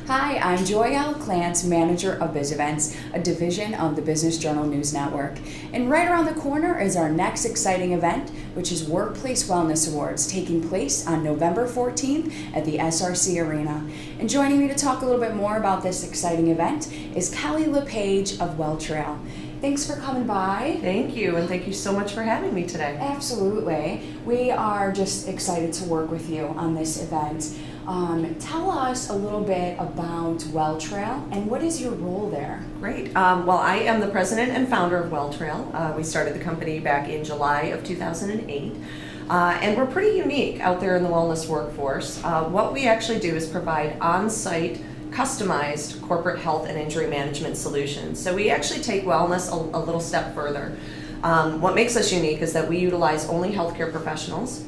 Hi, I'm Joyl Clance, manager of BizEventz, a division of the Business Journal News Network. And right around the corner is our next exciting event, which is Workplace Wellness Awards, taking place on November 14th at the SRC Arena. And joining me to talk a little bit more about this exciting event is Kelli LaPage of WellTrail. Thanks for coming by. Thank you, and thank you so much for having me today. Absolutely. We are just excited to work with you on this event. Tell us a little bit about WellTrail and what is your role there? Great. Well, I am the president and founder of WellTrail. We started the company back in July of 2008. And we're pretty unique out there in the wellness workforce. What we actually do is provide on-site customized corporate health and injury management solutions. So we actually take wellness a little step further. What makes us unique is that we utilize only healthcare professionals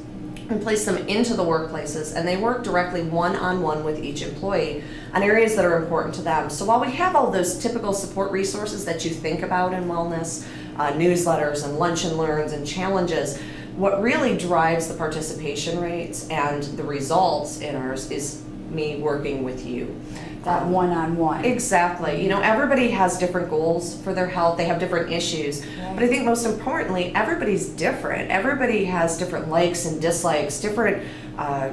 and place them into the workplaces, and they work directly one-on-one with each employee on areas that are important to them. So while we have all those typical support resources that you think about in wellness, newsletters and lunch and learns and challenges, what really drives the participation rates and the results in ours is me working with you. That one-on-one. Exactly. You know, everybody has different goals for their health. They have different issues. Right. But I think most importantly, everybody's different. Everybody has different likes and dislikes, different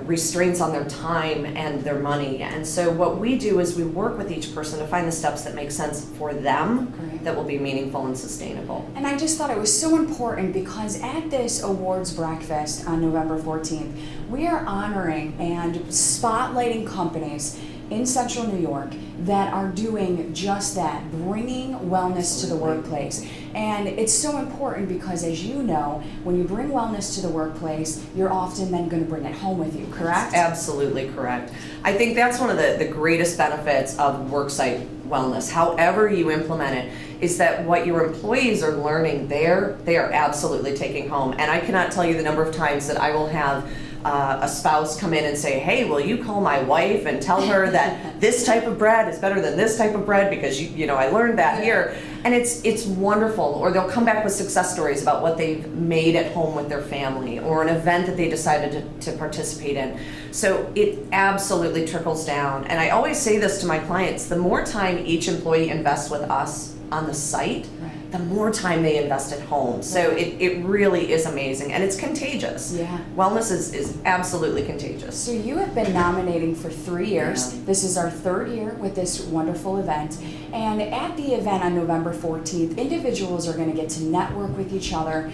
restraints on their time and their money. And so what we do is we work with each person to find the steps that make sense for them, Great. that will be meaningful and sustainable. And I just thought it was so important because at this awards breakfast on November 14th, we are honoring and spotlighting companies in Central New York that are doing just that, bringing wellness to the workplace. And it's so important because, as you know, when you bring wellness to the workplace, you're often then going to bring it home with you, correct? Absolutely correct. I think that's one of the greatest benefits of worksite wellness, however you implement it, is that what your employees are learning there, they are absolutely taking home. And I cannot tell you the number of times that I will have a spouse come in and say, hey, will you call my wife and tell her that this type of bread is better than this type of bread because you know I learned that here. And it's wonderful. Or they'll come back with success stories about what they've made at home with their family or an event that they decided to participate in. So it absolutely trickles down. And I always say this to my clients, the more time each employee invests with us on the site, the more time they invest at home. So it really is amazing, and it's contagious. Yeah. Wellness is absolutely contagious. So you have been nominating for 3 years. Yeah. This is our third year with this wonderful event. And at the event on November 14th, individuals are going to get to network with each other,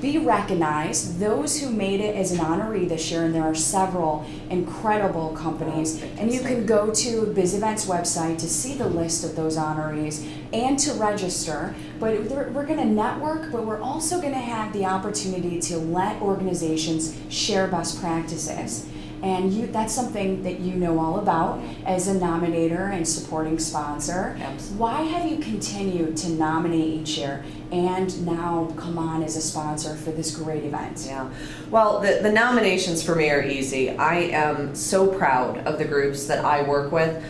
be recognized. Those who made it as an honoree this year, and there are several incredible companies, and you can go to BizEventz website to see the list of those honorees and to register. But we're going to network, but we're also going to have the opportunity to let organizations share best practices. And that's something that you know all about as a nominator and supporting sponsor. Absolutely. Why have you continued to nominate each year and now come on as a sponsor for this great event? Yeah. Well, the nominations for me are easy. I am so proud of the groups that I work with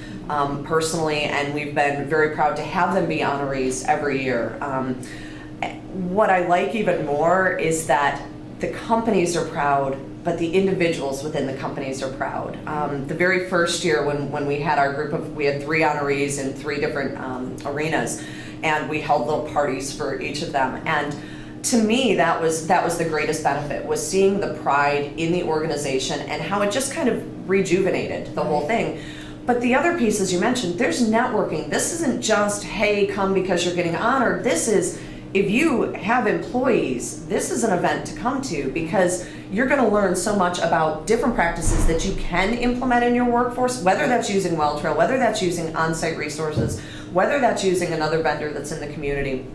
personally, and we've been very proud to have them be honorees every year. What I like even more is that the companies are proud, but the individuals within the companies are proud. The very first year when we had our group we had 3 honorees in 3 different arenas, and we held little parties for each of them. And to me, that was the greatest benefit, was seeing the pride in the organization and how it just kind of rejuvenated the whole thing. But the other piece, as you mentioned, there's networking. This isn't just, hey, come because you're getting honored. This is, if you have employees, this is an event to come to because you're going to learn so much about different practices that you can implement in your workforce, whether that's using WellTrail, whether that's using on-site resources, whether that's using another vendor that's in the community.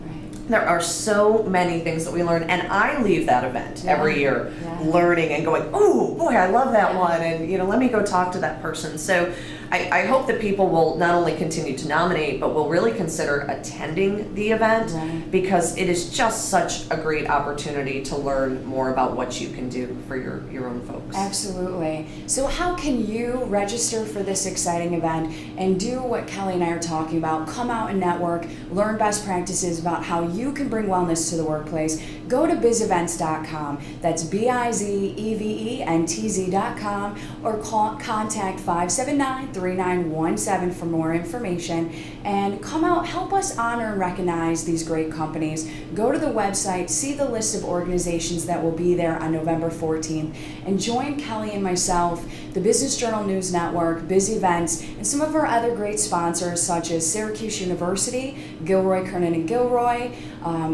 There are so many things that we learn, and I leave that event every year learning and going, oh boy, I love that one, and let me go talk to that person. So I hope that people will not only continue to nominate, but will really consider attending the event because it is just such a great opportunity to learn more about what you can do for your own folks. Absolutely. So how can you register for this exciting event and do what Kelli and I are talking about? Come out and network, learn best practices about how you can bring wellness to the workplace. Go to BizEventz.com. That's BizEventz.com, or contact 579 585-3917 for more information. And come out, help us honor and recognize these great companies. Go to the website, see the list of organizations that will be there on November 14th, and join Kelly and myself, the Business Journal News Network, BizEventz, and some of our other great sponsors such as Syracuse University, Gilroy, Kernan and Gilroy.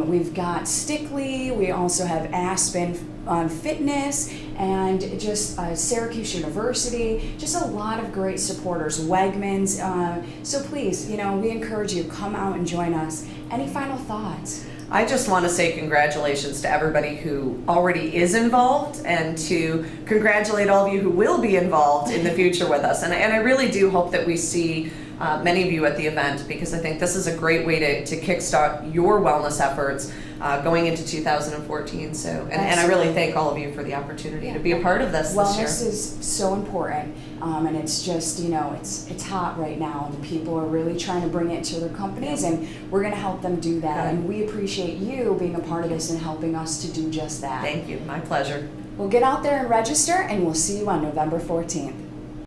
We've got Stickley. We also have Aspen Fitness, and just Syracuse University. Just a lot of great supporters. Wegmans. So please, we encourage you, come out and join us. Any final thoughts? I just want to say congratulations to everybody who already is involved, and to congratulate all of you who will be involved in the future with us. And I really do hope that we see many of you at the event, because I think this is a great way to kickstart your wellness efforts going into 2014. So, and I really thank all of you for the opportunity to be a part of this year. Wellness is so important, and it's just, it's hot right now, and people are really trying to bring it to their companies, and we're going to help them do that. And we appreciate you being a part of this and helping us to do just that. Thank you. My pleasure. Well, get out there and register, and we'll see you on November 14th.